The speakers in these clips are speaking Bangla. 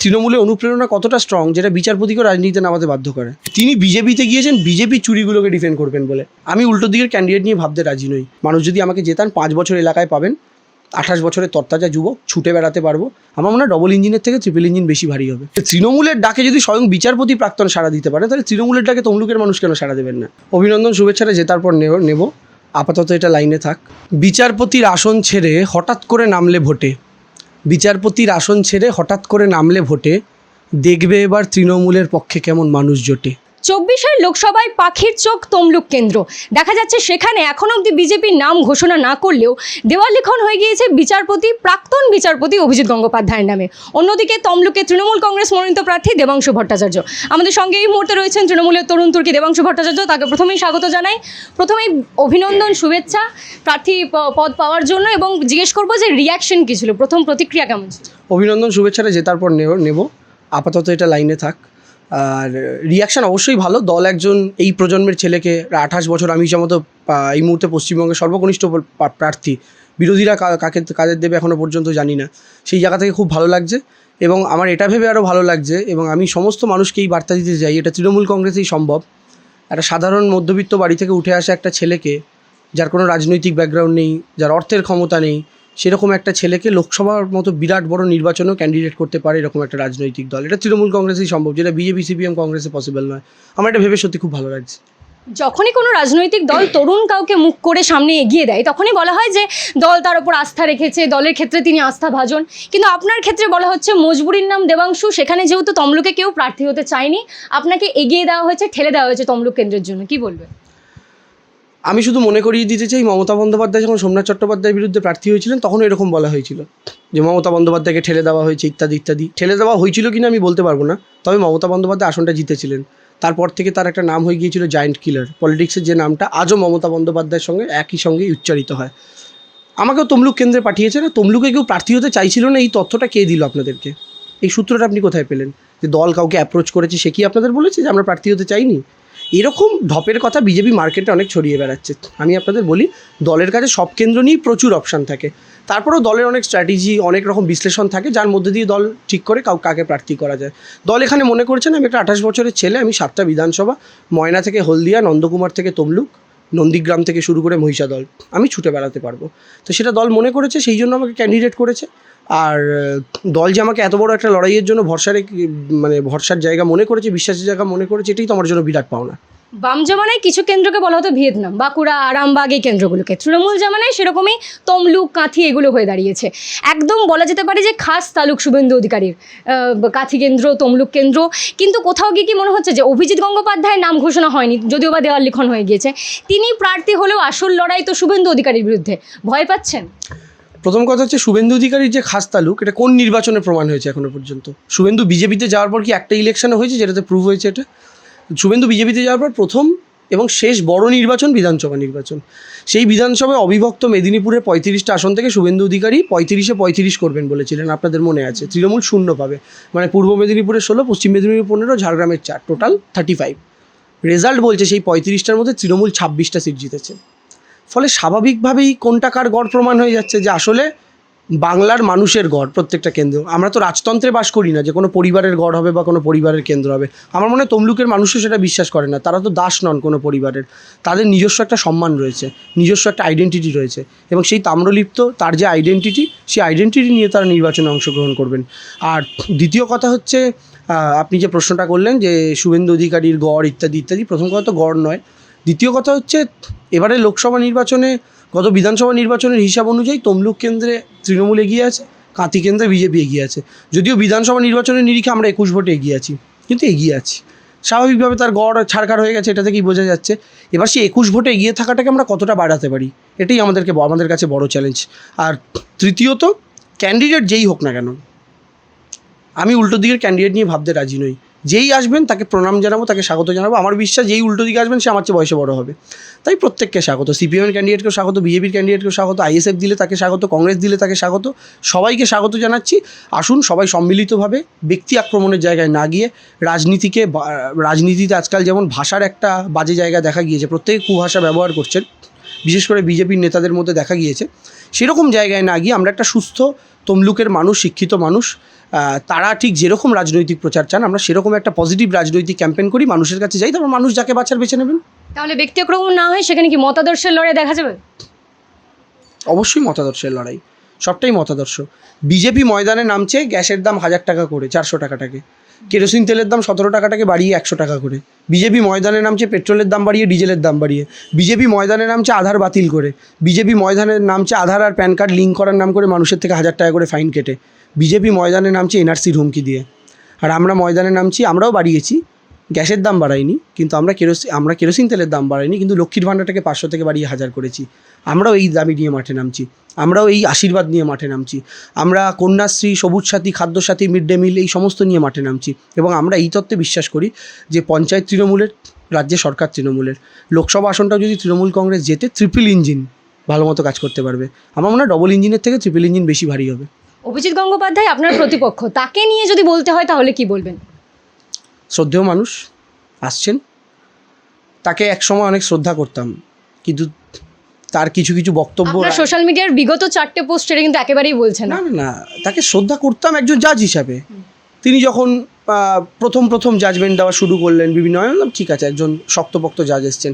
তৃণমূলের অনুপ্রেরণা কতটা স্ট্রং যেটা বিচারপতিকে রাজনীতিতে নামাতে বাধ্য করে। তিনি বিজেপিতে গিয়েছেন বিজেপির চুরিগুলোকে ডিফেন্ড করবেন বলে। আমি উল্টো দিকের ক্যান্ডিডেট নিয়ে ভাবতে রাজি নই। মানুষ যদি আমাকে জেতান 5 বছর এলাকায় পাবেন, 28 বছরের তরতাজা যুবক, ছুটে বেড়াতে পারবো। আমার মনে হয় ডবল ইঞ্জিনের থেকে ট্রিপল ইঞ্জিন বেশি ভারী হবে। তৃণমূলের ডাকে যদি স্বয়ং বিচারপতি প্রাক্তন সাড়া দিতে পারে, তাহলে তৃণমূলের ডাকে তমলুকের মানুষ কেন সাড়া দেবেন না? অভিনন্দন, শুভেচ্ছাটা জেতার পর নেব, আপাতত এটা লাইনে থাক। বিচারপতির আসন ছেড়ে হঠাৎ করে নামলে ভোটে, বিচারপতির আসন ছেড়ে হঠাৎ করে নামলে ভোটে, দেখবে এবার তৃণমূলের পক্ষে কেমন মানুষ জোটে। 24-এর লোকসভায় পাখির চোখ তমলুক কেন্দ্র। দেখা যাচ্ছে সেখানে এখন অবধি বিজেপির নাম ঘোষণা না করলেও দেওয়াল লিখন হয়ে গিয়েছে প্রাক্তন বিচারপতি অভিজিৎ গঙ্গোপাধ্যায়ের নামে। অন্যদিকে তমলুকে তৃণমূল কংগ্রেস মনোনীত প্রার্থী দেবাংশু ভট্টাচার্য। আমাদের সঙ্গে এই মুহূর্তে রয়েছেন তৃণমূলের তরুণ তুর্কি দেবাংশু ভট্টাচার্য। তাকে প্রথমেই স্বাগত জানাই। প্রথমেই অভিনন্দন, শুভেচ্ছা প্রার্থী পদ পাওয়ার জন্য, এবং জিজ্ঞেস করবো যে রিয়াকশন কী ছিল, প্রথম প্রতিক্রিয়া কেমন ছিল? অভিনন্দন, শুভেচ্ছাটা জেতার পর নেব, আপাতত এটা লাইনে থাক। আর রিয়াকশান অবশ্যই ভালো। দল একজন এই প্রজন্মের ছেলেকে 28 বছর, আমি যেমন এই মুহূর্তে পশ্চিমবঙ্গের সর্বকনিষ্ঠ প্রার্থী, বিরোধীরা কাদের দেবে এখনও পর্যন্ত জানি না, সেই জায়গা থেকে খুব ভালো লাগছে। এবং আমার এটা ভেবে আরও ভালো লাগছে, এবং আমি সমস্ত মানুষকে এই বার্তা দিতে চাই, এটা তৃণমূল কংগ্রেসেই সম্ভব। একটা সাধারণ মধ্যবিত্ত বাড়ি থেকে উঠে আসা একটা ছেলেকে, যার কোনো রাজনৈতিক ব্যাকগ্রাউন্ড নেই, যার অর্থের ক্ষমতা নেই, সেরকম একটা ছেলেকে লোকসভার মতো বিরাট বড় নির্বাচনেও ক্যান্ডিডেট করতে পারে এরকম একটা রাজনৈতিক দল। এটা তৃণমূল কংগ্রেসেই সম্ভব, যেটা বিজেপি সিপিএম কংগ্রেসে পসিবল নয়। আমার এটা ভেবে সত্যি খুব ভালো লাগছে। যখনই কোনো রাজনৈতিক দল তরুণ কাউকে মুখ করে সামনে এগিয়ে দেয়, তখনই বলা হয় যে দল তার উপর আস্থা রেখেছে, দলের ক্ষেত্রে তিনি আস্থাভাজন। কিন্তু আপনার ক্ষেত্রে বলা হচ্ছে মজবুরির নাম দেবাংশু, সেখানে যেহেতু তমলুকে কেউ প্রার্থী হতে চায়নি, আপনাকে এগিয়ে দেওয়া হয়েছে, ঠেলে দেওয়া হয়েছে তমলুক কেন্দ্রের জন্য। কি বলবেন? আমি শুধু মনে করিয়ে দিতে চাই, মমতা বন্দ্যোপাধ্যায় যখন সোমনাথ চট্টোপাধ্যায়ের বিরুদ্ধে প্রার্থী হয়েছিলেন, তখনও এরকম বলা হয়েছিল যে মমতা বন্দ্যোপাধ্যায়কে ঠেলে দেওয়া হয়েছে ইত্যাদি ইত্যাদি। ঠেলে দেওয়া হয়েছিল কিনা আমি বলতে পারবো না, তবে মমতা বন্দ্যোপাধ্যায় আসনটা জিতেছিলেন। তারপর থেকে তার একটা নাম হয়ে গিয়েছিল জায়েন্ট কিলার। পলিটিক্সের যে নামটা আজও মমতা বন্দ্যোপাধ্যায়ের সঙ্গে একই সঙ্গে উচ্চারিত হয়। আমাকেও তমলুক কেন্দ্রে পাঠিয়েছে না, তমলুকে কেউ প্রার্থী হতে চাইছিল না, এই তথ্যটা কে দিল আপনাদেরকে? এই সূত্রটা আপনি কোথায় পেলেন? যে দল কাউকে অ্যাপ্রোচ করেছে, সে কি আপনাদের বলেছে যে আমরা প্রার্থী হতে চাইনি? এরকম ঢপের কথা বিজেপি মার্কেটে অনেক ছড়িয়ে বেড়াচ্ছে। আমি আপনাদের বলি, দলের কাছে সব কেন্দ্র নিয়েই প্রচুর অপশান থাকে, তারপরেও দলের অনেক স্ট্র্যাটেজি, অনেক রকম বিশ্লেষণ থাকে, যার মধ্যে দিয়ে দল ঠিক করে কাকে প্রার্থী করা যায়। দল এখানে মনে করেছেন আমি একটা 28 বছরের ছেলে, আমি 7টা বিধানসভা, ময়না থেকে হলদিয়া, নন্দকুমার থেকে তমলুক, নন্দীগ্রাম থেকে শুরু করে মহিষাদল, আমি ছুটে বেড়াতে পারবো। তো সেটা দল মনে করেছে, সেই জন্য আমাকে ক্যান্ডিডেট করেছে। আর দল যে আমাকে এত বড় একটা লড়াইয়ের জন্য ভরসার জায়গা মনে করেছে, বিশ্বাসের জায়গা মনে করেছে, এটাই তো আমার জন্য বিরাট পাওনা। বাম জামানায় কিছু কেন্দ্রকে বলা হতো ভিয়েতনাম, বাঁকুড়া, আরামবাগ, এই কেন্দ্রগুলোকে। তৃণমূল জামানায় সেরকমই তমলুক, কাঁথি এগুলো হয়ে দাঁড়িয়েছে। একদম বলা যেতে পারে যে খাস তালুক শুভেন্দু অধিকারীর কাঁথি কেন্দ্র, তমলুক কেন্দ্র। কিন্তু কোথাও গিয়ে কি মনে হচ্ছে যে অভিজিৎ গঙ্গোপাধ্যায়ের নাম ঘোষণা হয়নি, যদিও বা দেওয়াল লিখন হয়ে গিয়েছে, তিনি প্রার্থী হলেও আসল লড়াই তো শুভেন্দু অধিকারীর বিরুদ্ধে, ভয় পাচ্ছেন? প্রথম কথা হচ্ছে, শুভেন্দু অধিকারীর যে খাস তালুক, এটা কোন নির্বাচনে প্রমাণ হয়েছে এখনো পর্যন্ত? শুভেন্দু বিজেপিতে যাওয়ার পর কি একটা ইলেকশনে হয়েছে যেটাতে প্রুভ হয়েছে এটা? শুভেন্দু বিজেপিতে যাওয়ার পর প্রথম এবং শেষ বড় নির্বাচন বিধানসভা নির্বাচন। সেই বিধানসভায় অবিভক্ত মেদিনীপুরের 35টা আসন থেকে শুভেন্দু অধিকারী 35-এ 35 করবেন বলেছিলেন, আপনাদের মনে আছে। তৃণমূল 0 পাবে, মানে পূর্ব মেদিনীপুরের 16, পশ্চিম মেদিনীপুর 15, ঝাড়গ্রামের 4, টোটাল 35। রেজাল্ট বলছে সেই 35টার মধ্যে তৃণমূল 26টা সিট জিতেছে। ফলে স্বাভাবিকভাবেই কোনটা কার গড় প্রমাণ হয়ে যাচ্ছে যে আসলে বাংলার মানুষের গড় প্রত্যেকটা কেন্দ্র। আমরা তো রাজতন্ত্রে বাস করি না যে কোনো পরিবারের গড় হবে বা কোনো পরিবারের কেন্দ্র হবে। আমার মনে হয় তমলুকের মানুষও সেটা বিশ্বাস করে না। তারা তো দাস নন কোনো পরিবারের, তাদের নিজস্ব একটা সম্মান রয়েছে, নিজস্ব একটা আইডেন্টিটি রয়েছে, এবং সেই তাম্রলিপ্ত তার যে আইডেন্টিটি, সেই আইডেন্টিটি নিয়ে তারা নির্বাচনে অংশগ্রহণ করবেন। আর দ্বিতীয় কথা হচ্ছে, আপনি যে প্রশ্নটা করলেন যে শুভেন্দু অধিকারীর গড় ইত্যাদি ইত্যাদি, প্রথম কথা তো গড় নয়। দ্বিতীয় কথা হচ্ছে, এবারে লোকসভা নির্বাচনে, গত বিধানসভা নির্বাচনের হিসাব অনুযায়ী তমলুক কেন্দ্রে তৃণমূল এগিয়ে আছে, কাঁথি কেন্দ্রে বিজেপি এগিয়ে আছে। যদিও বিধানসভা নির্বাচনের নিরিখে আমরা 21 ভোটে এগিয়ে আছি, কিন্তু এগিয়ে আছি। স্বাভাবিকভাবে তার গড় ছাড়খাড় হয়ে গেছে, এটা থেকেই বোঝা যাচ্ছে। এবার সেই 21 ভোটে এগিয়ে থাকাটাকে আমরা কতটা বাড়াতে পারি, এটাই আমাদের কাছে বড় চ্যালেঞ্জ। আর তৃতীয়ত, ক্যান্ডিডেট যেই হোক না কেন, আমি উল্টো দিকের ক্যান্ডিডেট নিয়ে ভাবতে রাজি নই। যেই আসবেন তাকে প্রণাম জানাবো, তাকে স্বাগত জানাবো। আমার বিশ্বাস যেই উল্টো দিকে আসবেন সে আমার চেয়ে বয়সে বড় হবে, তাই প্রত্যেককে স্বাগত। সিপিএমের ক্যান্ডিডেটকেও স্বাগত, বিজেপির ক্যান্ডিডেটকেও স্বাগত, আইএসএফ দিলে তাকে স্বাগত, কংগ্রেস দিলে তাকে স্বাগত, সবাইকে স্বাগত জানাচ্ছি। আসুন সবাই সম্মিলিতভাবে, ব্যক্তি আক্রমণের জায়গায় না গিয়ে, রাজনীতিতে আজকাল যেমন ভাষার একটা বাজে জায়গা দেখা গিয়েছে, প্রত্যেকে কুভাষা ব্যবহার করছেন, বিশেষ করে বিজেপির নেতাদের মধ্যে দেখা গিয়েছে, সেরকম জায়গায় না গিয়ে আমরা একটা সুস্থ তমলুকের মানুষ, শিক্ষিত মানুষ, তারা ঠিক যেরকম রাজনৈতিক প্রচার চান আমরা সেরকম একটা পজিটিভ রাজনৈতিক ক্যাম্পেইন করি, মানুষের কাছে যাই, তারপর মানুষ যাকে বাঁচার বেছে নেবেন। তাহলে ব্যক্তিক্রম না হয় সেখানে কি মতাদর্শের লড়াই দেখা যাবে? অবশ্যই মতাদর্শের লড়াই, সবটাই মতাদর্শ। বিজেপি ময়দানে নামছে গ্যাসের দাম 1000 টাকা করে 400 টাকাটাকে, কেরোসিন তেলের দাম 17 টাকাটাকে বাড়িয়ে 100 টাকা করে। বিজেপি ময়দানে নামছে পেট্রোলের দাম বাড়িয়ে, ডিজেলের দাম বাড়িয়ে। বিজেপি ময়দানে নামছে আধার বাতিল করে। বিজেপি ময়দানে নামছে আধার আর প্যান কার্ড লিঙ্ক করার নাম করে মানুষের থেকে 1000 টাকা করে ফাইন কেটে। বিজেপি ময়দানে নামছে এনআরসির হুমকি দিয়ে। আর আমরা ময়দানে নামছি, আমরাও বাড়িয়েছি, গ্যাসের দাম বাড়াইনি, কিন্তু আমরা কেরোসিন তেলের দাম বাড়াইনি, কিন্তু লক্ষ্মীর ভাণ্ডারটাকে 500 থেকে বাড়িয়ে 1000 করেছি। আমরাও এই দাবি নিয়ে মাঠে নামছি, আমরাও এই আশীর্বাদ নিয়ে মাঠে নামছি, আমরা কন্যাশ্রী, সবুজ সাথী, খাদ্যসাথী, মিড ডে মিল এই সমস্ত নিয়ে মাঠে নামছি। এবং আমরা এই তত্ত্বে বিশ্বাস করি যে পঞ্চায়েত তৃণমূলের, রাজ্যে সরকার তৃণমূলের, লোকসভা আসনটাও যদি তৃণমূল কংগ্রেস জেতে ট্রিপল ইঞ্জিন ভালো মতো কাজ করতে পারবে। আমার মনে হয় ডবল ইঞ্জিনের থেকে ট্রিপল ইঞ্জিন বেশি ভারী হবে। অভিজিৎ গঙ্গোপাধ্যায় আপনার প্রতিপক্ষ, তাকে নিয়ে যদি বলতে হয় তাহলে কি বলবেন? শ্রদ্ধেয় মানুষ আসছেন, তাকে একসময় অনেক শ্রদ্ধা করতাম, কিন্তু তার কিছু কিছু বক্তব্য সোশ্যাল মিডিয়ার বিগত 4টে পোস্ট এটা কিন্তু একেবারেই বলছেন না না না, তাকে শ্রদ্ধা করতাম একজন জাজ হিসাবে। তিনি যখন প্রথম জাজমেন্ট দেওয়া শুরু করলেন বিভিন্ন, আমি বললাম ঠিক আছে, একজন শক্তপোক্ত জাজ এসছেন।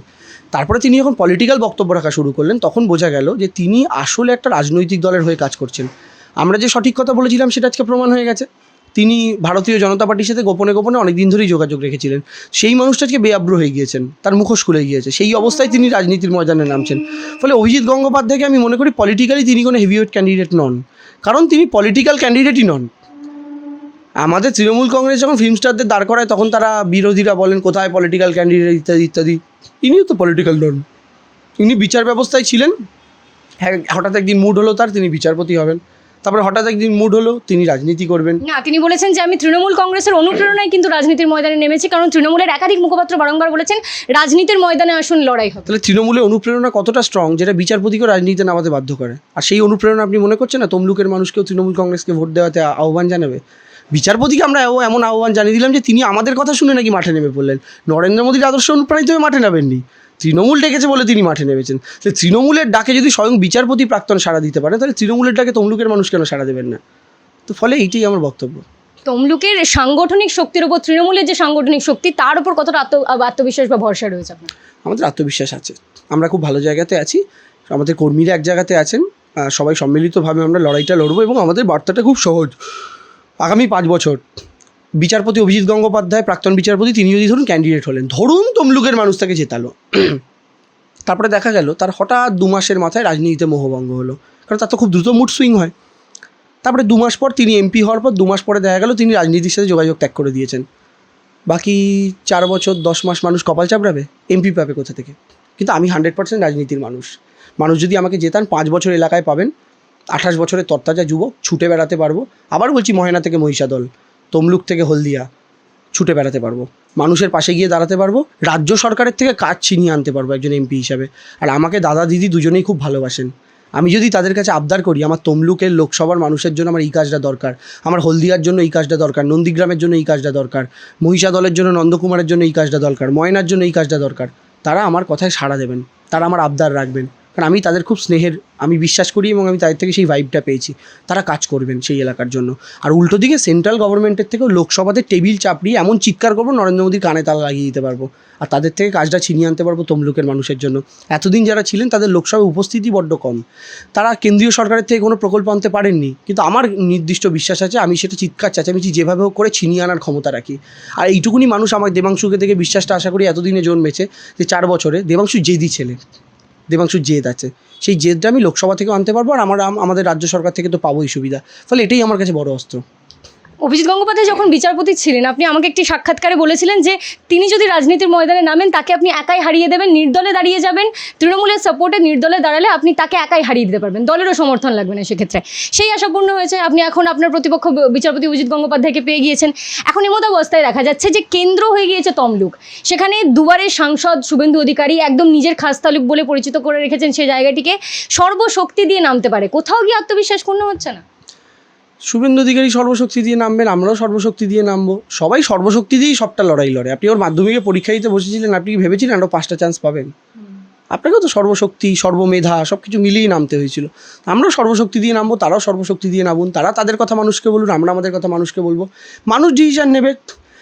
তারপরে তিনি যখন পলিটিক্যাল বক্তব্য রাখা শুরু করলেন তখন বোঝা গেল যে তিনি আসলে একটা রাজনৈতিক দলের হয়ে কাজ করছেন। আমরা যে সঠিক কথা বলেছিলাম সেটা আজকে প্রমাণ হয়ে গেছে। তিনি ভারতীয় জনতা পার্টির সাথে গোপনে গোপনে অনেক দিন ধরেই যোগাযোগ রেখেছিলেন। সেই মানুষটা আজকে বেআব্র হয়ে গিয়েছেন, তার মুখোশ খুলে গিয়েছে, সেই অবস্থায় তিনি রাজনীতির ময়দানে নামছেন। ফলে অভিজিৎ গঙ্গোপাধ্যায়কে আমি মনে করি পলিটিক্যালি তিনি কোনো হেভিওয়েট ক্যান্ডিডেট নন, কারণ তিনি পলিটিক্যাল ক্যান্ডিডেটই নন। আমাদের তৃণমূল কংগ্রেস যখন ফিল্ম স্টারদের দাঁড় করায় তখন তারা বিরোধীরা বলেন কোথায় পলিটিক্যাল ক্যান্ডিডেট ইত্যাদি ইত্যাদি। ইনিও তো পলিটিক্যাল নন, ইনি বিচার ব্যবস্থায় ছিলেন। হ্যাঁ, হঠাৎ একদিন মুড হলো তার, তিনি বিচারপতি হবেন। তারপরে হঠাৎ একদিন মুড হলো তিনি রাজনীতি করবেন। না, তিনি বলেছেন যে আমি তৃণমূল কংগ্রেসের অনুপ্রেরণায় কিন্তু রাজনীতির ময়দানে নেমেছি, কারণ তৃণমূলের একাধিক মুখপাত্র বারংবার বলেছেন রাজনীতির ময়দানে আসুন, লড়াই হবে। তাহলে তৃণমূলের অনুপ্রেরণা কতটা স্ট্রং যেটা বিচারপতিকেও রাজনীতিতে নামাতে বাধ্য করে? আর সেই অনুপ্রেরণা আপনি মনে করছেন না তমলুকের মানুষকেও তৃণমূল কংগ্রেসকে ভোট দেওয়াতে আহ্বান জানাবে? বিচারপতিকে আমরা এমন আহ্বান জানিয়ে দিলাম যে তিনি আমাদের কথা শুনে নাকি মাঠে নেমে পড়লেন। নরেন্দ্র মোদীর আদর্শ অনুপ্রাণিত হয়ে মাঠে নামেননি, তৃণমূল ডেকেছে বলে তিনি মাঠে নেমেছেন। তো তৃণমূলের ডাকে যদি স্বয়ং বিচারপতি প্রাক্তন সাড়া দিতে পারেন, তাহলে তৃণমূলের ডাকে তমলুকের মানুষ কেন সাড়া দেবেন না? তো ফলে এইটাই আমার বক্তব্য। তমলুকের সাংগঠনিক শক্তির উপর, তৃণমূলের যে সাংগঠনিক শক্তি তার উপর কতটা আত্মবিশ্বাস বা ভরসা রয়েছে আপনার? আমাদের আত্মবিশ্বাস আছে, আমরা খুব ভালো জায়গাতে আছি, আমাদের কর্মীরা এক জায়গাতে আছেন, সবাই সম্মিলিতভাবে আমরা লড়াইটা লড়বো। এবং আমাদের বার্তাটা খুব সহজ, আগামী 5 বছর বিচারপতি অভিজিৎ গঙ্গোপাধ্যায়, প্রাক্তন বিচারপতি, তিনি যদি ধরুন ক্যান্ডিডেট হলেন, ধরুন তমলুকের মানুষ তাকে জেতালো, তারপরে দেখা গেল তার হঠাৎ 2 মাসের মাথায় রাজনীতিতে মোহভঙ্গ হলো, কারণ তার তো খুব দ্রুত মুড সুইং হয়। তারপরে 2 মাস পর তিনি এমপি হওয়ার পর 2 মাস পরে দেখা গেল তিনি রাজনীতির সাথে যোগাযোগ ত্যাগ করে দিয়েছেন। বাকি 4 বছর 10 মাস মানুষ কপাল চাপড়াবে, এমপি পাবে কোথা থেকে? কিন্তু আমি 100% রাজনীতির মানুষ। মানুষ যদি আমাকে জেতান 5 বছর এলাকায় পাবেন, 28 বছরের তরতাজা যুবক, ছুটে বেড়াতে পারবো। আবার বলছি, মহেনা থেকে মহিষাদল, তমলুক থেকে হলদিয়া ছুটে বেড়াতে পারবো, মানুষের পাশে গিয়ে দাঁড়াতে পারবো, রাজ্য সরকারের থেকে কাজ ছিনিয়ে আনতে পারবো একজন এমপি হিসাবে। আর আমাকে দাদা দিদি দুজনেই খুব ভালোবাসেন। আমি যদি তাদের কাছে আবদার করি আমার তমলুকের লোকসভার মানুষের জন্য আমার এই কাজটা দরকার, আমার হলদিয়ার জন্য এই কাজটা দরকার, নন্দীগ্রামের জন্য এই কাজটা দরকার, মহিষাদলের জন্য নন্দকুমারের জন্য এই কাজটা দরকার, ময়নার জন্য এই কাজটা দরকার, তারা আমার কথায় সাড়া দেবেন, তারা আমার আবদার রাখবেন। কারণ আমি তাদের খুব স্নেহের, আমি বিশ্বাস করি এবং আমি তাদের থেকে সেই ভাইবটা পেয়েছি, তারা কাজ করবেন সেই এলাকার জন্য। আর উল্টো দিকে সেন্ট্রাল গভর্নমেন্টের থেকেও লোকসভাতে টেবিল চাপড়িয়ে এমন চিৎকার করবো নরেন্দ্র মোদীর কানে তালা লাগিয়ে দিতে পারবো, আর তাদের থেকে কাজটা ছিনিয়ে আনতে পারবো তমলুকের মানুষের জন্য। এতদিন যারা ছিলেন তাদের লোকসভায় উপস্থিতি বড্ড কম, তারা কেন্দ্রীয় সরকারের থেকে কোনো প্রকল্প আনতে পারেননি, কিন্তু আমার নির্দিষ্ট বিশ্বাস আছে আমি সেটা চিৎকার চেঁচামেচি যেভাবে হোক করে ছিনিয়ে আনার ক্ষমতা রাখি। আর এইটুকুনি মানুষ আমার দেবাংশুকে থেকে বিশ্বাসটা আশা করি এতদিনে জন্মেছে যে 4 বছরে দেবাংশু জেদি ছেলে, দেবাংশুর জেদ আছে, সেই জেদটা আমি লোকসভা থেকেও আনতে পারবো, আর আমাদের রাজ্য সরকার থেকে তো পাবোই সুবিধা। ফলে এটাই আমার কাছে বড় অস্ত্র। অভিজিৎ গঙ্গোপাধ্যায় যখন বিচারপতি ছিলেন, আপনি আমাকে একটি সাক্ষাৎকারে বলেছিলেন যে তিনি যদি রাজনীতির ময়দানে নামেন তাকে আপনি একাই হারিয়ে দেবেন, নির্দলে দাঁড়িয়ে যাবেন, তৃণমূলের সাপোর্টে নির্দলে দাঁড়ালে আপনি তাকে একাই হারিয়ে দিতে পারবেন, দলেরও সমর্থন লাগবে না সেক্ষেত্রে। সেই আশা পূর্ণ হয়েছে, আপনি এখন আপনার প্রতিপক্ষ বিচারপতি অভিজিৎ গঙ্গোপাধ্যায়কে পেয়ে গিয়েছেন। এখন এমত অবস্থায় দেখা যাচ্ছে যে কেন্দ্র হয়ে গিয়েছে তমলুক, সেখানে দুবারের সাংসদ শুভেন্দু অধিকারী একদম নিজের খাস তালুক বলে পরিচিত করে রেখেছেন সেই জায়গাটিকে, সর্বশক্তি দিয়ে নামতে পারে, কোথাও গিয়ে আত্মবিশ্বাস পূর্ণ হচ্ছে না? শুভেন্দু অধিকারী সর্বশক্তি দিয়ে নামবেন, আমরাও সর্বশক্তি দিয়ে নামবো, সবাই সর্বশক্তি দিয়েই সবটা লড়াই লড়ে। আপনি ওর মাধ্যমিকে পরীক্ষা দিতে বসেছিলেন, আপনি কি ভেবেছিলেন আরও 5টা চান্স পাবেন? আপনাকেও তো সর্বশক্তি সর্বমেধা সব কিছু মিলিয়েই নামতে হয়েছিল। আমরাও সর্বশক্তি দিয়ে নামবো, তারাও সর্বশক্তি দিয়ে নামুন। তারা তাদের কথা মানুষকে বলুন, আমরা আমাদের কথা মানুষকে বলবো। মানুষ ডিসিশন নেবে।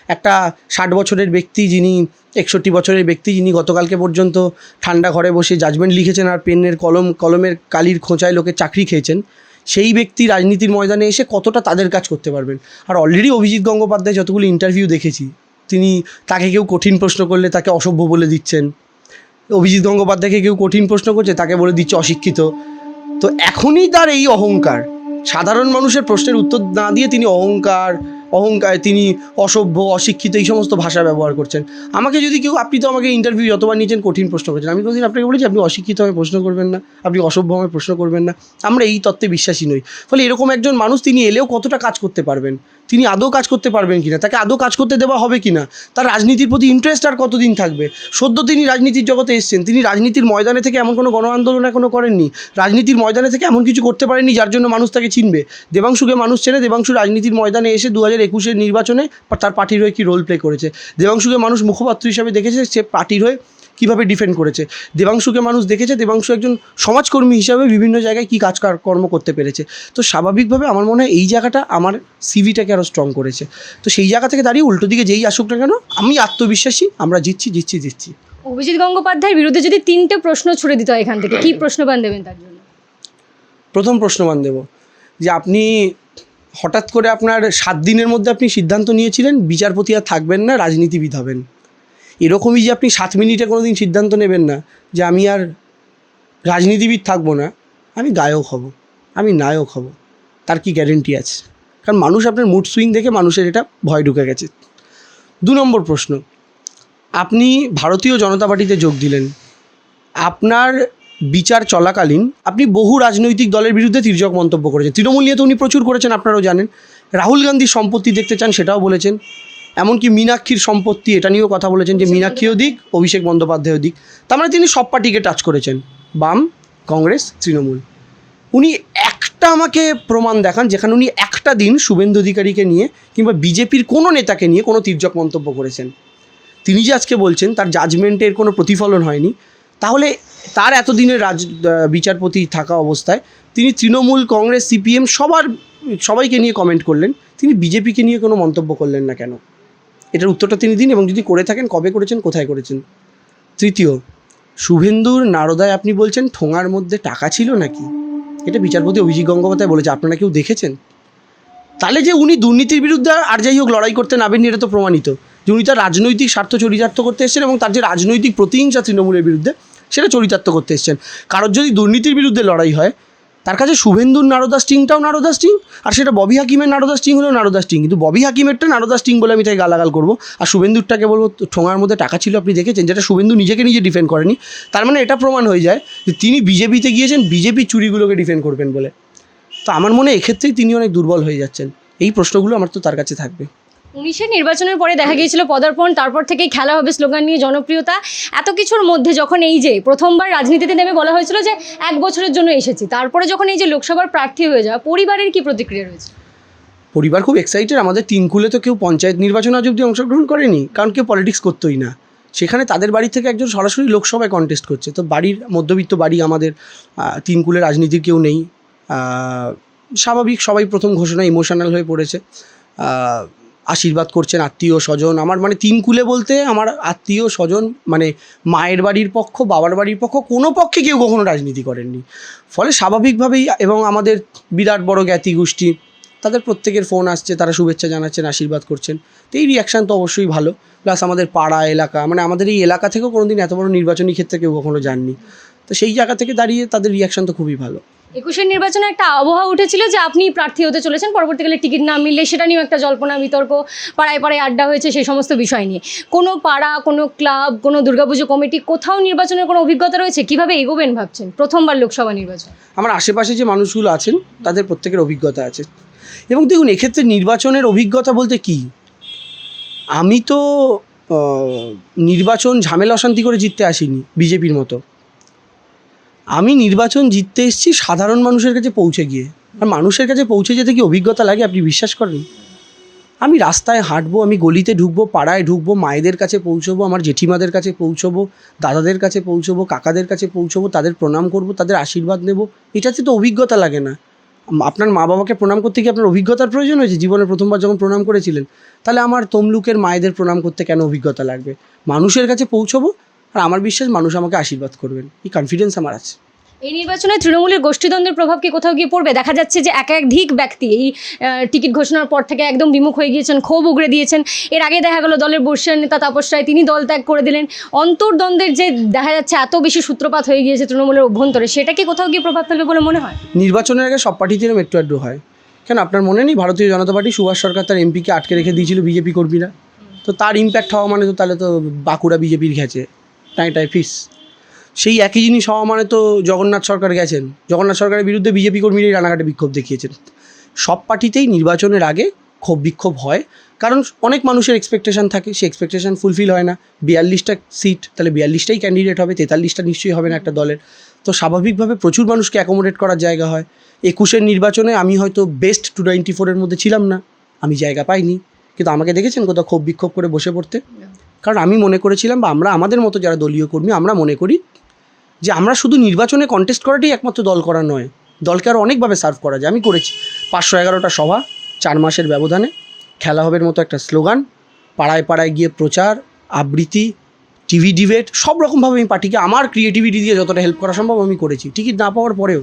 একটা 60 বছরের ব্যক্তি যিনি 61 বছরের ব্যক্তি যিনি গতকালকে পর্যন্ত ঠান্ডা ঘরে বসে জাজমেন্ট লিখেছেন আর পেনের কলমের কালির খোঁচায় লোকের চাকরি খেয়েছেন, সেই ব্যক্তি রাজনীতির ময়দানে এসে কতটা তাদের কাজ করতে পারবেন। আর অলরেডি অভিজিৎ গঙ্গোপাধ্যায় যতগুলো ইন্টারভিউ দেখেছি, তাকে কেউ কঠিন প্রশ্ন করলে তাকে অসভ্য বলে দিচ্ছেন। অভিজিৎ গঙ্গোপাধ্যায়কে কেউ কঠিন প্রশ্ন করছে, তাকে বলে দিচ্ছে অশিক্ষিত। তো এখনই তার এই অহংকার, সাধারণ মানুষের প্রশ্নের উত্তর না দিয়ে তিনি অহংকার, তিনি অসভ্য, অশিক্ষিত এই সমস্ত ভাষা ব্যবহার করছেন। আমাকে যদি কেউ, আপনি তো আমাকে ইন্টারভিউ যতবার নিয়েছেন কঠিন প্রশ্ন করেছেন, আমি কোনোদিন আপনাকে বলেছি আপনি অশিক্ষিত হয়ে প্রশ্ন করবেন না, আপনি অসভ্য হয়ে প্রশ্ন করবেন না? আমরা এই তত্ত্বে বিশ্বাসী নই। ফলে এরকম একজন মানুষ তিনি এলেও কতটা কাজ করতে পারবেন, তিনি আদৌ কাজ করতে পারবেন কিনা, তাকে আদৌ কাজ করতে দেওয়া হবে কিনা, তার রাজনীতির প্রতি ইন্টারেস্ট আর কতদিন থাকবে। সদ্য তিনি রাজনীতির জগতে এসেছেন, তিনি রাজনীতির ময়দানে থেকে এমন কোনো গণ আন্দোলন এখনও করেননি, রাজনীতির ময়দানে থেকে এমন কিছু করতে পারেননি যার জন্য মানুষ তাকে চিনবে। দেবাংশুকে মানুষ চেনে, দেবাংশু রাজনীতির ময়দানে এসে 2021-এর নির্বাচনে তার পার্টির হয়ে কী রোল প্লে করেছে, দেবাংশুকে মানুষ মুখপাত্র হিসাবে দেখেছে, সে পার্টির হয়ে কীভাবে ডিফেন্ড করেছে, দেবাংশুকে মানুষ দেখেছে, দেবাংশু একজন সমাজকর্মী হিসাবে বিভিন্ন জায়গায় কী কর্ম করতে পেরেছে। তো স্বাভাবিকভাবে আমার মনে হয় এই জায়গাটা আমার সিভিটাকে আরও স্ট্রং করেছে। তো সেই জায়গা থেকে দাঁড়িয়ে উল্টো দিকে যেই আসুক না কেন, আমি আত্মবিশ্বাসী, আমরা জিতছি। অভিজিৎ গঙ্গোপাধ্যায়ের বিরুদ্ধে যদি 3টে প্রশ্ন ছুড়ে দিত এখান থেকে, কী প্রশ্নবান দেবেন তার জন্য? প্রথম প্রশ্নবান দেব যে আপনি হঠাৎ করে আপনার 7 দিনের মধ্যে আপনি সিদ্ধান্ত নিয়েছিলেন বিচারপতি আর থাকবেন না, রাজনীতিবিদ হবেন। এরকমই যে আপনি 7 মিনিটে কোনো দিন সিদ্ধান্ত নেবেন না যে আমি আর রাজনীতিবিদ থাকবো না, আমি গায়ক হব, আমি নায়ক হব, তার কি গ্যারেন্টি আছে? কারণ মানুষ আপনার মুড সুইং দেখে মানুষের এটা ভয় ঢুকে গেছে। 2 নম্বর প্রশ্ন, আপনি ভারতীয় জনতা পার্টিতে যোগ দিলেন, আপনার বিচার চলাকালীন আপনি বহু রাজনৈতিক দলের বিরুদ্ধে তির্যক মন্তব্য করেছেন। তৃণমূল নিয়ে তো উনি প্রচুর করেছেন, আপনারাও জানেন। রাহুল গান্ধীর সম্পত্তি দেখতে চান, সেটাও বলেছেন। এমনকি মীনাক্ষীর সম্পত্তি, এটা নিয়েও কথা বলেছেন যে মীনাক্ষীও দিক, অভিষেক বন্দ্যোপাধ্যায়ও দিক। তার মানে তিনি সব পার্টিকে টাচ করেছেন, বাম, কংগ্রেস, তৃণমূল। উনি একটা আমাকে প্রমাণ দেখান যেখানে উনি একটা দিন শুভেন্দু অধিকারীকে নিয়ে কিংবা বিজেপির কোনো নেতাকে নিয়ে কোনো তির্যক মন্তব্য করেছেন। তিনি যে আজকে বলছেন তার জাজমেন্টের কোনো প্রতিফলন হয়নি, তাহলে তার এতদিনের বিচারপতি থাকা অবস্থায় তিনি তৃণমূল, কংগ্রেস, সিপিএম সবাইকে নিয়ে কমেন্ট করলেন, তিনি বিজেপিকে নিয়ে কোনো মন্তব্য করলেন না কেন? এটার উত্তরটা তিনি দিন, এবং যদি করে থাকেন কবে করেছেন, কোথায় করেছেন। তৃতীয়, শুভেন্দুর নারদায় আপনি বলছেন ঠোঙার মধ্যে টাকা ছিল নাকি? এটা বিচারপতি অভিজিৎ গঙ্গোপাধ্যায় বলেছে, আপনারা কেউ দেখেছেন? তাহলে যে উনি দুর্নীতির বিরুদ্ধে আর যাই হোক লড়াই করতে নামেননি, এটা তো প্রমাণিত যে উনি তার রাজনৈতিক স্বার্থ চরিতার্থ করতে এসেছেন, এবং তার যে রাজনৈতিক প্রতিহিংসা তৃণমূলের বিরুদ্ধে সেটা চরিতার্থ করতে এসেছেন। কারোর যদি দুর্নীতির বিরুদ্ধে লড়াই হয়, তার কাছে শুভেন্দুর নারদা স্টিংটাও নারদা স্টিং, আর সেটা ববি হাকিমের নারদা স্টিং হলেও নারদা স্টিং। কিন্তু ববি হাকিমেরটা নারদা স্টিং বলে আমি তাকে গালাগাল করবো, আর শুভেন্দুরটাকে বলবো ঠোঙার মধ্যে টাকা ছিল আপনি দেখেছেন, যেটা শুভেন্দু নিজেকে নিজে ডিফেন্ড করেনি। তার মানে এটা প্রমাণ হয়ে যায় যে তিনি বিজেপিতে গিয়েছেন বিজেপির চুরিগুলোকে ডিফেন্ড করবেন বলে। তো আমার মনে হয় এক্ষেত্রেই তিনি অনেক দুর্বল হয়ে যাচ্ছেন। এই প্রশ্নগুলো আমার তো তার কাছে থাকবে। 19-এর নির্বাচনের পরে দেখা গিয়েছিল পদার্পণ, তারপর থেকেই খেলা হবে স্লোগান নিয়ে জনপ্রিয়তা। এত কিছুর মধ্যে যখন এই যে প্রথমবার রাজনীতিতে নেমে বলা হয়েছিল যে 1 বছরের জন্য এসেছি, তারপরে যখন এই যে লোকসভার প্রার্থী হয়ে যাওয়া, পরিবারের কি প্রতিক্রিয়া রয়েছে? পরিবার খুব এক্সাইটেড। আমাদের 3 কুলে তো কেউ পঞ্চায়েত নির্বাচন আজ অবধি অংশগ্রহণ করেনি, কারণ কেউ পলিটিক্স করতোই না। সেখানে তাদের বাড়ি থেকে একজন সরাসরি লোকসভায় কন্টেস্ট করছে। তো বাড়ির মধ্যবিত্ত বাড়ি, আমাদের 3 কুলে রাজনীতির কেউ নেই। স্বাভাবিক, সবাই প্রথম ঘোষণা ইমোশনাল হয়ে পড়েছে, আশীর্বাদ করছেন আত্মীয় স্বজন। আমার মানে 3 কুলে বলতে আমার আত্মীয় স্বজন, মানে মায়ের বাড়ির পক্ষ, বাবার বাড়ির পক্ষ, কোনো পক্ষে কেউ কখনো রাজনীতি করেননি। ফলে স্বাভাবিকভাবেই, এবং আমাদের বিরাট বড় জ্ঞাতি গোষ্ঠী, তাদের প্রত্যেকের ফোন আসছে, তারা শুভেচ্ছা জানাচ্ছেন, আশীর্বাদ করছেন। তো এই রিয়াকশান তো অবশ্যই ভালো। প্লাস আমাদের পাড়া এলাকা, মানে আমাদের এই এলাকা থেকেও কোনোদিন এত বড় নির্বাচনী ক্ষেত্রে কেউ কখনো যাননি। তো সেই জায়গা থেকে দাঁড়িয়ে তাদের রিয়াকশান তো খুবই ভালো। 21-এর নির্বাচনে একটা আবহাওয়া উঠেছিল যে আপনি প্রার্থী হতে চলেছেন, পরবর্তীকালে টিকিট না মিললে সেটা নিয়েও একটা জল্পনা বিতর্ক, পাড়ায় পাড়ায় আড্ডা হয়েছে সেই সমস্ত বিষয় নিয়ে। কোনো পাড়া, কোনো ক্লাব, কোনো দুর্গাপুজো কমিটি, কোথাও নির্বাচনের কোনো অভিজ্ঞতা রয়েছে? কীভাবে এগোবেন ভাবছেন প্রথমবার লোকসভা নির্বাচন? আমার আশেপাশে যে মানুষগুলো আছেন তাদের প্রত্যেকের অভিজ্ঞতা আছে। এবং দেখুন, এক্ষেত্রে নির্বাচনের অভিজ্ঞতা বলতে কি, আমি তো নির্বাচন ঝামেলা অশান্তি করে জিততে আসিনি বিজেপির মতো। আমি নির্বাচন জিততে এসেছি সাধারণ মানুষের কাছে পৌঁছে গিয়ে। আর মানুষের কাছে পৌঁছে যেতে কি অভিজ্ঞতা লাগে আপনি বিশ্বাস করেন? আমি রাস্তায় হাঁটবো, আমি গলিতে ঢুকবো, পাড়ায় ঢুকবো, মায়েদের কাছে পৌঁছবো, আমার জেঠিমাদের কাছে পৌঁছবো, দাদাদের কাছে পৌঁছবো, কাকাদের কাছে পৌঁছবো, তাদের প্রণাম করব, তাদের আশীর্বাদ নেব। এটাতে তো অভিজ্ঞতা লাগে না। আপনার মা বাবাকে প্রণাম করতে কি আপনার অভিজ্ঞতার প্রয়োজন হয়েছে? জীবনে প্রথমবার যখন প্রণাম করেছিলেন, তাহলে আমার তমলুকের মায়েদের প্রণাম করতে কেন অভিজ্ঞতা লাগবে? মানুষের কাছে পৌঁছবো, আর আমার বিশ্বাস মানুষ আমাকে আশীর্বাদ করবেন, এই কনফিডেন্স আমার আছে। এই নির্বাচনে তৃণমূলের গোষ্ঠীদ্বন্দ্বের প্রভাব কি কোথাও গিয়ে পড়বে? দেখা যাচ্ছে যে একাধিক ব্যক্তি এই টিকিট ঘোষণার পর থেকে একদম বিমুখ হয়ে গিয়েছেন, ক্ষোভ উগড়ে দিয়েছেন। এর আগে দেখা গেল দলের বর্ষীয় নেতা তাপস রায়, তিনি দল ত্যাগ করে দিলেন। অন্তর্দ্বন্দ্বের যে দেখা যাচ্ছে এত বেশি সূত্রপাত হয়ে গিয়েছে তৃণমূলের অভ্যন্তরে, সেটা কি কোথাও গিয়ে প্রভাব ফেলবে বলে মনে হয়? নির্বাচনের আগে সব পার্টিতে এরকম একটু আধটু হয়। কেন আপনার মনে নেই ভারতীয় জনতা পার্টি সুভাষ সরকার তার এমপিকে আটকে রেখে দিয়েছিল বিজেপি কর্মীরা? তো তার ইম্প্যাক্ট হওয়া মানে তো তাহলে তো বাঁকুড়া বিজেপির গেছে টাই ফিস। সেই একই জিনিস হওয়া মানে তো জগন্নাথ সরকার গেছেন, জগন্নাথ সরকারের বিরুদ্ধে বিজেপি কর্মীরাই রানাঘাটে বিক্ষোভ দেখিয়েছেন। সব পার্টিতেই নির্বাচনের আগে ক্ষোভ বিক্ষোভ হয়, কারণ অনেক মানুষের এক্সপেকটেশন থাকে, সেই এক্সপেকটেশন ফুলফিল হয় না। 42টা সিট, তাহলে 42টাই ক্যান্ডিডেট হবে, 43টা নিশ্চয়ই হবে না একটা দলের। তো স্বাভাবিকভাবে প্রচুর মানুষকে অ্যাকোমোডেট করার জায়গা হয়। 21-এর নির্বাচনে আমি হয়তো বেস্ট 294-এর মধ্যে ছিলাম না, আমি জায়গা পাইনি, কিন্তু আমাকে দেখেছেন কোথাও ক্ষোভ বিক্ষোভ করে বসে পড়তে? কারণ আমি মনে করেছিলাম, বা আমরা আমাদের মতো যারা দলীয় কর্মী আমরা মনে করি যে আমরা শুধু নির্বাচনে কন্টেস্ট করাটাই একমাত্র দল করা নয়, দলকে আরও অনেকভাবে সার্ভ করা যায়। আমি করেছি 511টা সভা 4 মাসের ব্যবধানে, খেলা হবের মতো একটা স্লোগান, পাড়ায় পাড়ায় গিয়ে প্রচার, আবৃত্তি, টিভি ডিবেট, সব রকমভাবে আমি পার্টিকে আমার ক্রিয়েটিভিটি দিয়ে যতটা হেল্প করা সম্ভব আমি করেছি, টিকিট না পাওয়ার পরেও।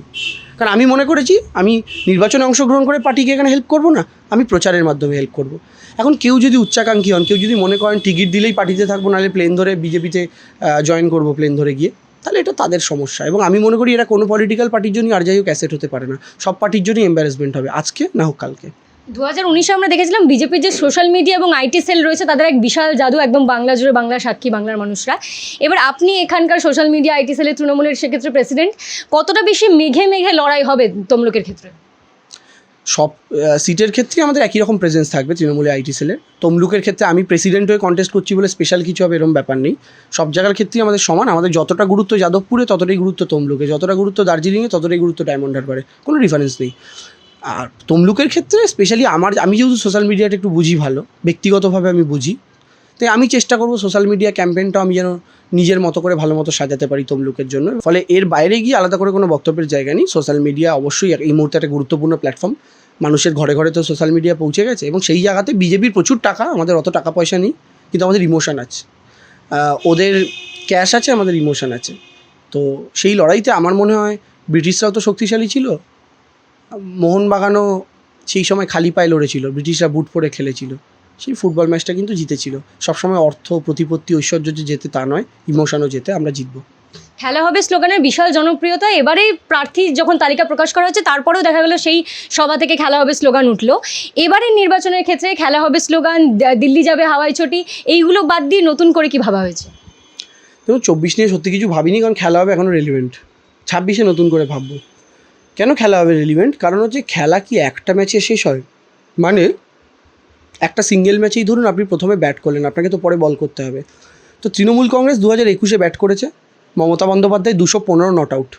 কারণ আমি মনে করেছি আমি নির্বাচনে অংশগ্রহণ করে পার্টিকে এখানে হেল্প করব না, আমি প্রচারের মাধ্যমে হেল্প করব। এখন কেউ যদি উচ্চাকাঙ্ক্ষী হন, কেউ যদি মনে করেন টিকিট দিলেই পার্টিতে থাকবো, নাহলে প্লেন ধরে বিজেপিতে জয়েন করবো প্লেন ধরে গিয়ে, তাহলে এটা তাদের সমস্যা। এবং আমি মনে করি এরা কোনো পলিটিক্যাল পার্টির জন্যই আর যাই হোক অ্যাসেট হতে পারে না, সব পার্টির জন্যই এম্বারেসমেন্ট হবে, আজকে না হোক কালকে। 2019-এ আমরা দেখেছিলাম বিজেপির যে সোশ্যাল মিডিয়া এবং আইটি সেল রয়েছে তাদের এক বিশাল জাদু, একদম বাংলা জুড়ে বাংলার সাক্ষী বাংলার মানুষরা। এবার আপনি এখানকার সোশ্যাল মিডিয়া আইটি সেলের তৃণমূলের সেক্ষেত্রে প্রেসিডেন্ট, কতটা বেশি মেঘে মেঘে লড়াই হবে তমলুকের ক্ষেত্রে? সব সিটের ক্ষেত্রে আমাদের একই রকম প্রেজেন্স থাকবে তৃণমূলের আইটি সেলের। তমলুকের ক্ষেত্রে আমি প্রেসিডেন্ট হয়ে কন্টেস্ট করছি বলে স্পেশাল কিছু হবে এরকম ব্যাপার নেই, সব জায়গার ক্ষেত্রেই আমাদের সমান। আমাদের যতটা গুরুত্ব যাদবপুরে ততটাই গুরুত্ব তমলুকে, যতটা গুরুত্ব দার্জিলিংয়ে ততটাই গুরুত্ব ডায়মন্ড হারবারে, কোনো ডিফারেন্স নেই। আর তমলুকের ক্ষেত্রে স্পেশালি আমি যেহেতু সোশ্যাল মিডিয়াটা একটু বুঝি ভালো, ব্যক্তিগতভাবে আমি বুঝি, তাই আমি চেষ্টা করব সোশ্যাল মিডিয়া ক্যাম্পেইনটা আমি যেন নিজের মতো করে ভালো মতো সাজাতে পারি তমলুকের জন্য। ফলে এর বাইরে গিয়ে আলাদা করে কোনো বক্তব্যের জায়গা নেই। সোশ্যাল মিডিয়া অবশ্যই এই মুহূর্তে একটা গুরুত্বপূর্ণ প্ল্যাটফর্ম, মানুষের ঘরে ঘরে তো সোশ্যাল মিডিয়া পৌঁছে গেছে, এবং সেই জায়গাতে বিজেপির প্রচুর টাকা, আমাদের অত টাকা পয়সা নেই, কিন্তু আমাদের ইমোশন আছে। ওদের ক্যাশ আছে, আমাদের ইমোশন আছে। তো সেই লড়াইতে আমার মনে হয় ব্রিটিশরাও তো শক্তিশালী ছিল, মোহনবাগানও সেই সময় খালি পায়ে লড়েছিল, ব্রিটিশরা বুট পরে খেলেছিল, সেই ফুটবল ম্যাচটা কিন্তু জিতেছিল। সবসময় অর্থ, প্রতিপত্তি, ঐশ্বর্য যে যেতে তা নয়, ইমোশনও যেতে, আমরা জিতবো। খেলা হবে স্লোগানের বিশাল জনপ্রিয়তা, এবারে প্রার্থী যখন তালিকা প্রকাশ করা হচ্ছে তারপরেও দেখা গেল সেই সভা থেকে খেলা হবে স্লোগান উঠলো। এবারের নির্বাচনের ক্ষেত্রে খেলা হবে স্লোগান, দিল্লি যাবে হাওয়াই চটি, এইগুলো বাদ দিয়ে নতুন করে কি ভাবা হয়েছে? দেখুন 24 নিয়ে সত্যি কিছু ভাবিনি, কারণ খেলা হবে এখনও রেলিভেন্ট। 26-এ নতুন করে ভাববো। কেন খেলা হবে রেলিভেন্ট? কারণ হচ্ছে খেলা কি একটা ম্যাচে শেষ হয়? মানে একটা সিঙ্গেল ম্যাচেই ধরুন আপনি প্রথমে ব্যাট করলেন, আপনাকে তো পরে বল করতে হবে। তো তৃণমূল কংগ্রেস 2021-এ ব্যাট করেছে, মমতা বন্দ্যোপাধ্যায় 215 নট আউট।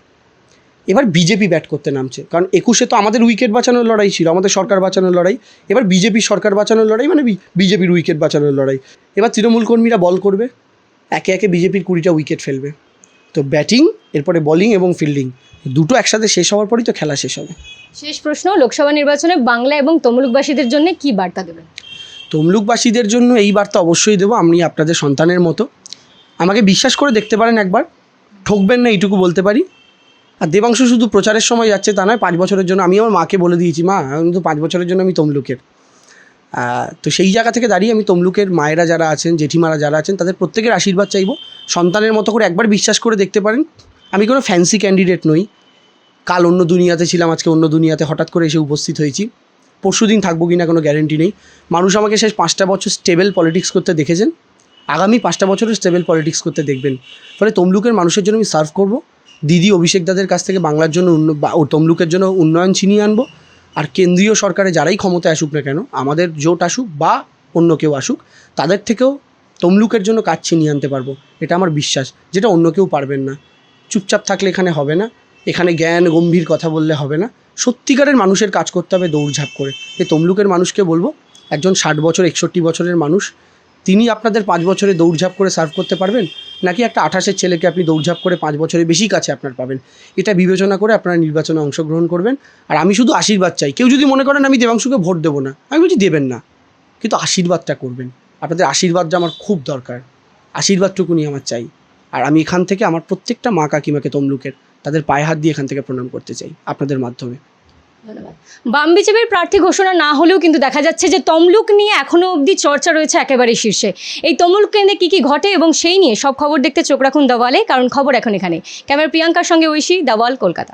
এবার বিজেপি ব্যাট করতে নামছে, কারণ 21-এ তো আমাদের উইকেট বাঁচানোর লড়াই ছিল, আমাদের সরকার বাঁচানোর লড়াই। এবার বিজেপির সরকার বাঁচানোর লড়াই, মানে বিজেপির উইকেট বাঁচানোর লড়াই। এবার তৃণমূল কর্মীরা বল করবে, একে একে বিজেপির 20টা উইকেট ফেলবে। তো ব্যাটিং, এরপরে বলিং এবং ফিল্ডিং, দুটো একসাথে শেষ হওয়ার পরই তো খেলা শেষ হবে। শেষ প্রশ্ন, লোকসভা নির্বাচনে বাংলা এবং তমলুকবাসীদের জন্য কি বার্তা দেবেন? তমলুকবাসীদের জন্য এই বার্তা অবশ্যই দেবো, আমি আপনাদের সন্তানের মতো, আমাকে বিশ্বাস করে দেখতে পারেন একবার, ঠকবেন না এইটুকু বলতে পারি। আর দেবাংশু শুধু প্রচারের সময় যাচ্ছে তা নয়, 5 বছরের জন্য। আমি আমার মাকে বলে দিয়েছি, মা কিন্তু 5 বছরের জন্য আমি তমলুকের। তো সেই জায়গা থেকে দাঁড়িয়ে আমি তমলুকের মায়েরা যারা আছেন, জেঠিমারা যারা আছেন, তাদের প্রত্যেকের আশীর্বাদ চাইবো। সন্তানের মতো করে একবার বিশ্বাস করে দেখতে পারেন, আমি কোনো ফ্যান্সি ক্যান্ডিডেট নই। কাল অন্য দুনিয়াতে ছিলাম, আজকে অন্য দুনিয়াতে হঠাৎ করে এসে উপস্থিত হয়েছি। পরশুদিন থাকবো কি না কোনো গ্যারেন্টি নেই। মানুষ আমাকে শেষ 5টা বছর স্টেবল পলিটিক্স করতে দেখেছেন, আগামী 5টা বছরের স্টেবল পলিটিক্স করতে দেখবেন। ফলে তমলুকের মানুষের জন্য আমি সার্ভ করব। দিদি অভিষেক দাদের কাছ থেকে বাংলার জন্য তমলুকের জন্য উন্নয়ন ছিনিয়ে আনবো। আর কেন্দ্রীয় সরকারে যারাই ক্ষমতায় আসুক না কেন, আমাদের জোট আসুক বা অন্য কেউ আসুক, তাদের থেকেও তমলুকের জন্য কাজ ছিনিয়ে আনতে পারবো, এটা আমার বিশ্বাস, যেটা অন্য কেউ পারবেন না। চুপচাপ থাকলে এখানে হবে না, এখানে জ্ঞান গম্ভীর কথা বললে হবে না, সত্যিকারের মানুষের কাজ করতে হবে দৌড়ঝাঁপ করে। এই তমলুকের মানুষকে বলবো একজন 60 বছর 61 বছরের মানুষ, তিনি আপনাদের 5 বছরে দৌড়ঝাঁপ করে সার্ভ করতে পারবেন, নাকি একটা 28-এর ছেলেকে আপনি দৌড়ঝাঁপ করে 5 বছরের বেশি কাছে আপনার পাবেন? এটা বিবেচনা করে আপনারা নির্বাচনে অংশগ্রহণ করবেন। আর আমি শুধু আশীর্বাদ চাই। কেউ যদি মনে করেন আমি দেবাংশুকে ভোট দেবো না, আমি বলছি দেবেন না, কিন্তু আশীর্বাদটা করবেন। আপনাদের আশীর্বাদটা আমার খুব দরকার, আশীর্বাদটুকুনি আমার চাই। আর আমি এখান থেকে আমার প্রত্যেকটা মা কাকিমাকে তমলুকের, তাদের পায়ে হাত দিয়ে এখান থেকে প্রণাম করতে চাই আপনাদের মাধ্যমে। ধন্যবাদ। বাম বিজেপির প্রার্থী ঘোষণা না হলেও কিন্তু দেখা যাচ্ছে যে তমলুক নিয়ে এখনও অবধি চর্চা রয়েছে একেবারে শীর্ষে। এই তমলুক কেন্দ্রে কী কী ঘটে এবং সেই নিয়ে সব খবর দেখতে চোখ রাখুন দাওয়ালে, কারণ খবর এখন এখানে। ক্যামেরা প্রিয়াঙ্কার সঙ্গে ঐশী, দাওয়াল, কলকাতা।